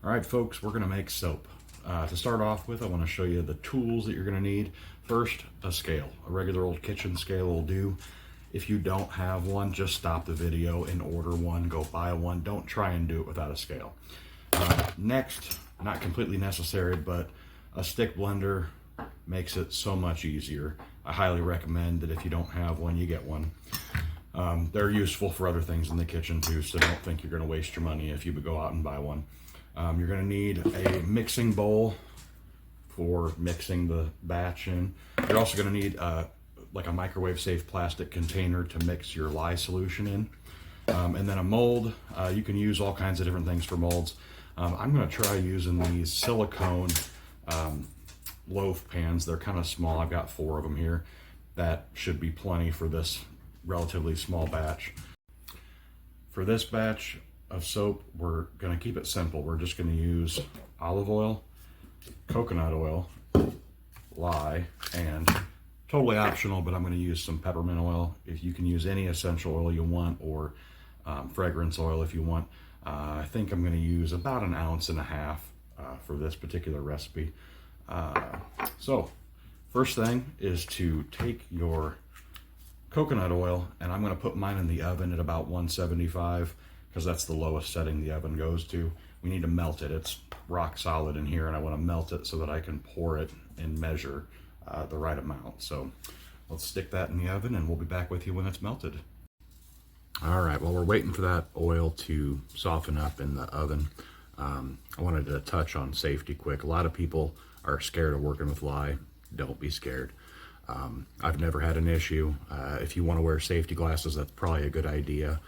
All right, folks, we're gonna make soap. To start off with, I wanna show you the tools that you're gonna need. First, a scale. A regular old kitchen scale will do. If you don't have one, just stop the video and order one, go buy one. Don't try and do it without a scale. Next, not completely necessary, but a stick blender makes it so much easier. I highly recommend that if you don't have one, you get one. They're useful for other things in the kitchen too, so don't think you're gonna waste your money if you go out and buy one. You're gonna need a mixing bowl for mixing the batch in. You're also gonna need like a microwave safe plastic container to mix your lye solution in. And then a mold. You can use all kinds of different things for molds. I'm gonna try using these silicone loaf pans. They're kind of small. I've got 4 of them here. That should be plenty for this relatively small batch. For this batch of soap, we're gonna keep it simple. We're just gonna use olive oil, coconut oil, lye, and totally optional, but I'm gonna use some peppermint oil. If you can use any essential oil you want, or fragrance oil if you want. I think I'm gonna use about 1.5 ounces for this particular recipe. So first thing is to take your coconut oil, and I'm gonna put mine in the oven at about 175 because that's the lowest setting the oven goes to. We need to melt it. It's rock solid in here, and I wanna melt it so that I can pour it and measure the right amount. So let's stick that in the oven and we'll be back with you when it's melted. All right, while we're waiting for that oil to soften up in the oven, I wanted to touch on safety quick. A lot of people are scared of working with lye. Don't be scared. I've never had an issue. If you want to wear safety glasses, that's probably a good idea,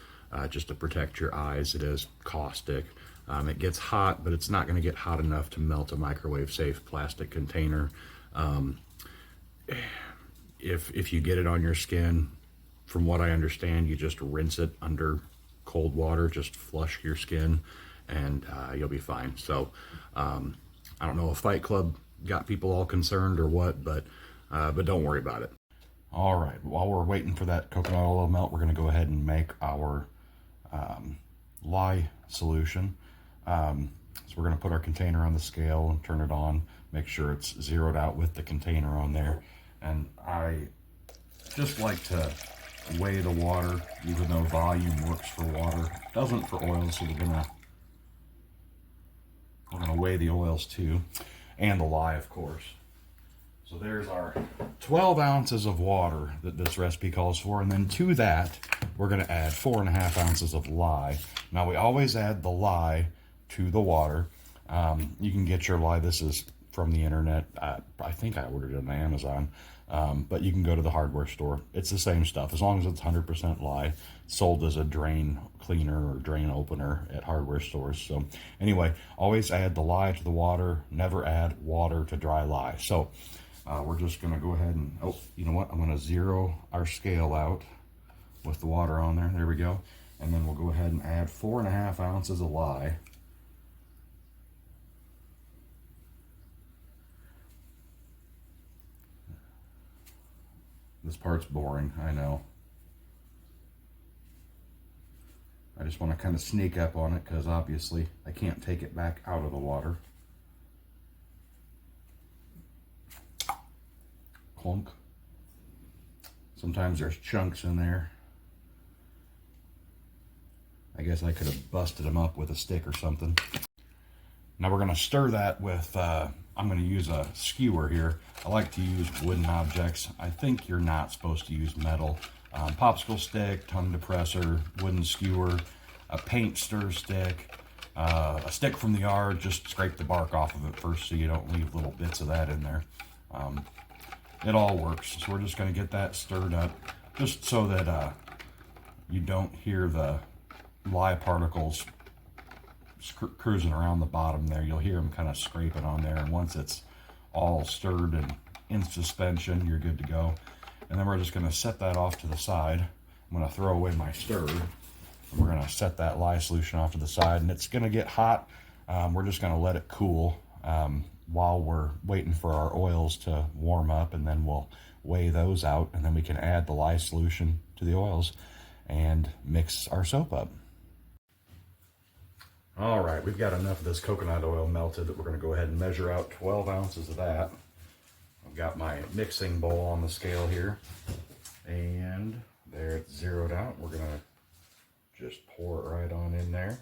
just to protect your eyes. It is caustic. It gets hot, but it's not going to get hot enough to melt a microwave safe plastic container. If you get it on your skin, from what I understand, you just rinse it under cold water, just flush your skin, and you'll be fine. So I don't know if Fight Club got people all concerned or what, but don't worry about it. All right, while we're waiting for that coconut oil to melt, we're gonna go ahead and make our lye solution. So we're gonna put our container on the scale and turn it on, make sure it's zeroed out with the container on there. And I just like to weigh the water, even though volume works for water. It doesn't for oils, so we're gonna weigh the oils too, and the lye, of course. So there's our 12 ounces of water that this recipe calls for, and then to that, we're gonna add 4.5 ounces of lye. Now we always add the lye to the water. You can get your lye, this is from the internet. I think I ordered it on Amazon, but you can go to the hardware store. It's the same stuff, as long as it's 100% lye, sold as a drain cleaner or drain opener at hardware stores. So anyway, always add the lye to the water, never add water to dry lye. So we're just gonna go ahead and, oh, you know what? I'm gonna zero our scale out with the water on there. There we go. And then we'll go ahead and add 4.5 ounces of lye. This part's boring, I know. I just want to kind of sneak up on it because obviously I can't take it back out of the water. Clunk. Sometimes there's chunks in there. I guess I could have busted them up with a stick or something. Now we're going to stir that with, I'm going to use a skewer here. I like to use wooden objects. I think you're not supposed to use metal. Popsicle stick, tongue depressor, wooden skewer, a paint stir stick, a stick from the yard. Just scrape the bark off of it first so you don't leave little bits of that in there. It all works. So we're just going to get that stirred up just so that you don't hear the lye particles cruising around the bottom there. You'll hear them kind of scraping on there, and once it's all stirred and in suspension, you're good to go. And then we're just going to set that off to the side. I'm going to throw away my stir. We're going to set that lye solution off to the side, and it's going to get hot. We're just going to let it cool while we're waiting for our oils to warm up, and then we'll weigh those out, and then we can add the lye solution to the oils and mix our soap up. All right, we've got enough of this coconut oil melted that we're going to go ahead and measure out 12 ounces of that. I've got my mixing bowl on the scale here, and there it's zeroed out. We're going to just pour it right on in there.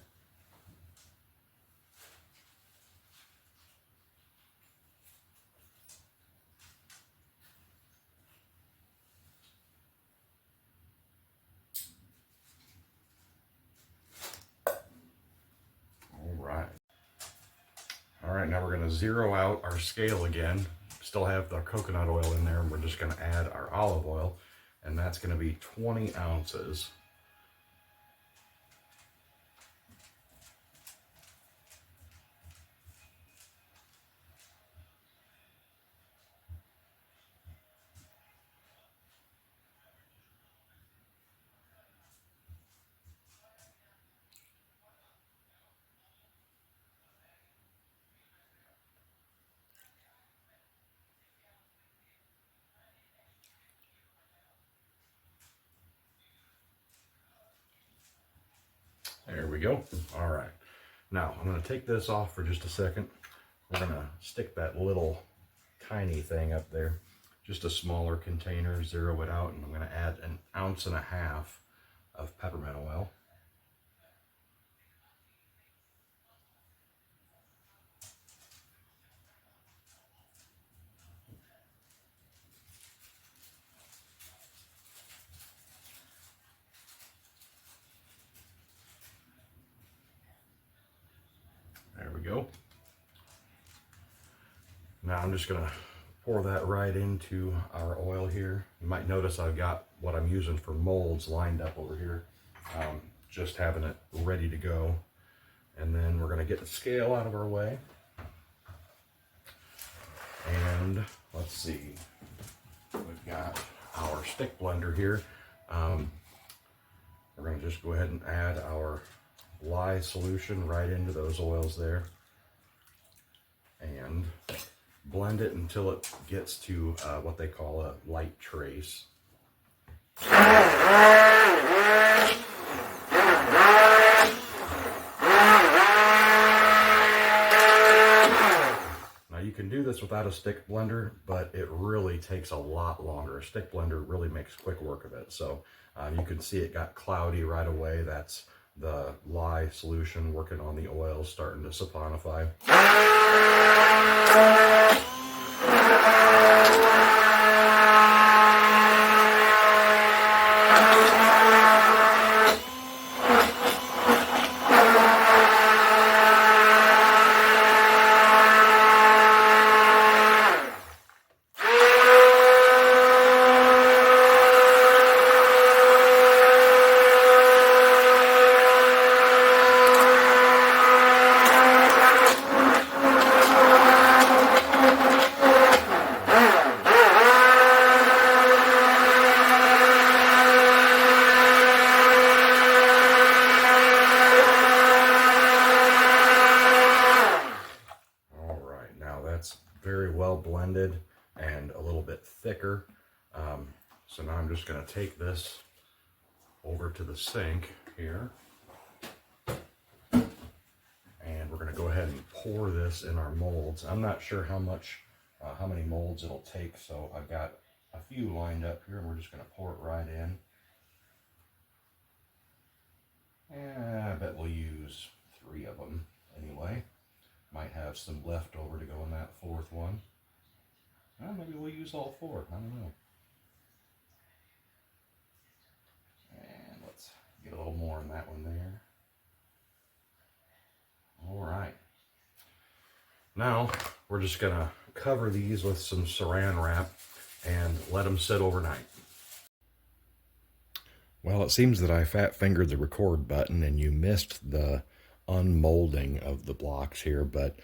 All right, now we're going to zero out our scale again. Still have the coconut oil in there, and we're just going to add our olive oil, and that's going to be 20 ounces. There we go. All right. Now, I'm going to take this off for just a second. We're going to stick that little tiny thing up there, just a smaller container, zero it out, and I'm going to add 1.5 ounces of peppermint oil. There we go. Now I'm just going to pour that right into our oil here. You might notice I've got what I'm using for molds lined up over here, just having it ready to go. And then we're going to get the scale out of our way. And let's see, we've got our stick blender here. We're going to just go ahead and add our lye solution right into those oils there and blend it until it gets to what they call a light trace. Now you can do this without a stick blender, but it really takes a lot longer. A stick blender really makes quick work of it. So you can see it got cloudy right away. That's the lye solution working on the oil, starting to saponify. Very well blended and a little bit thicker. So now I'm just going to take this over to the sink here, and we're going to go ahead and pour this in our molds. I'm not sure how many molds it'll take, so I've got a few lined up here, and we're just going to pour it right in. And I bet we'll use 3 of them anyway. Might have some left over to go in that 4th one. Well, maybe we'll use all 4. I don't know. And let's get a little more in that one there. All right. Now we're just going to cover these with some saran wrap and let them sit overnight. Well, it seems that I fat-fingered the record button and you missed the unmolding of the blocks here, but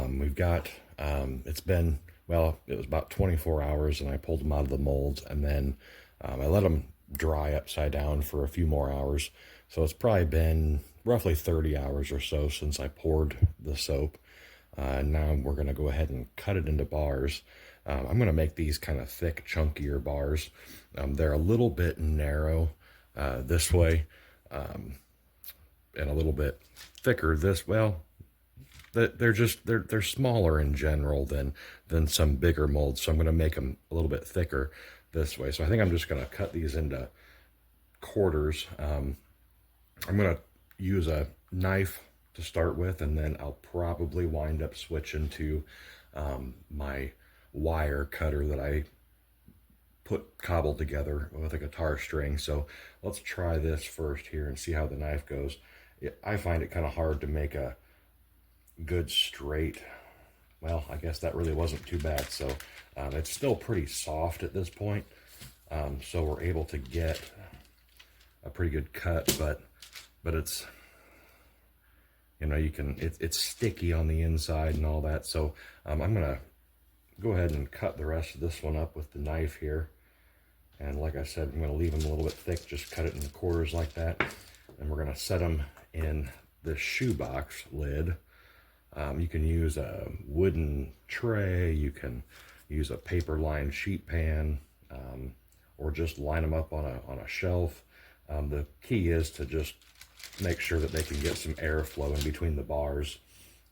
we've got, it's been, well, it was about 24 hours and I pulled them out of the molds, and then I let them dry upside down for a few more hours. So it's probably been roughly 30 hours or so since I poured the soap. And now we're going to go ahead and cut it into bars. I'm going to make these kind of thick, chunkier bars. They're a little bit narrow this way. and a little bit thicker. They're smaller in general than some bigger molds, so I'm going to make them a little bit thicker this way. So I think I'm just going to cut these into quarters. I'm going to use a knife to start with, and then I'll probably wind up switching to my wire cutter that I cobbled together with a guitar string. So let's try this first here and see how the knife goes. I find it kind of hard to make a good straight, well, I guess that really wasn't too bad. So it's still pretty soft at this point. So we're able to get a pretty good cut, but it's, you know, it's sticky on the inside and all that. So I'm gonna go ahead and cut the rest of this one up with the knife here. And like I said, I'm gonna leave them a little bit thick, just cut it in quarters like that. And we're gonna set them in the shoebox lid. You can use a wooden tray, you can use a paper lined sheet pan, or just line them up on a shelf. The key is to just make sure that they can get some airflow in between the bars.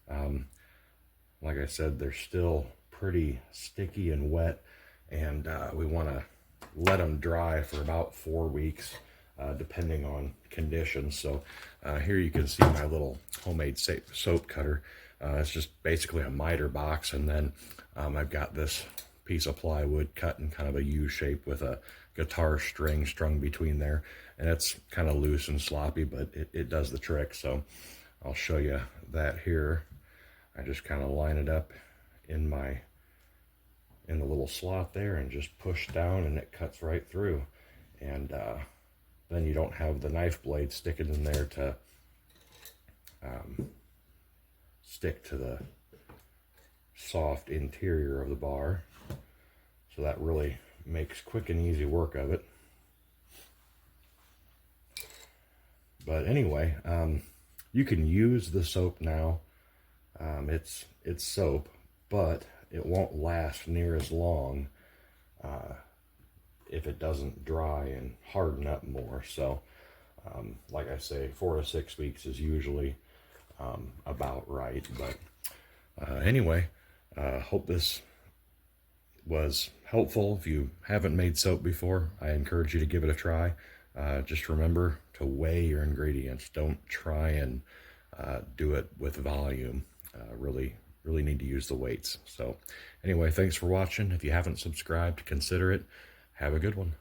Like I said, they're still pretty sticky and wet, and we want to let them dry for about 4 weeks, depending on conditions. So here you can see my little homemade soap cutter. It's just basically a miter box, and then I've got this piece of plywood cut in kind of a U shape with a guitar string strung between there, and it's kind of loose and sloppy, but it does the trick. So I'll show you that here. I just kind of line it up in the little slot there and just push down, and it cuts right through. And then you don't have the knife blade sticking in there to stick to the soft interior of the bar. So that really makes quick and easy work of it. But anyway, you can use the soap now. It's soap, but it won't last near as long if it doesn't dry and harden up more. So like I say, 4 to 6 weeks is usually about right. But anyway, hope this was helpful. If you haven't made soap before, I encourage you to give it a try. Just remember to weigh your ingredients. Don't try and do it with volume. Really need to use the weights. So anyway, thanks for watching. If you haven't subscribed, consider it. Have a good one.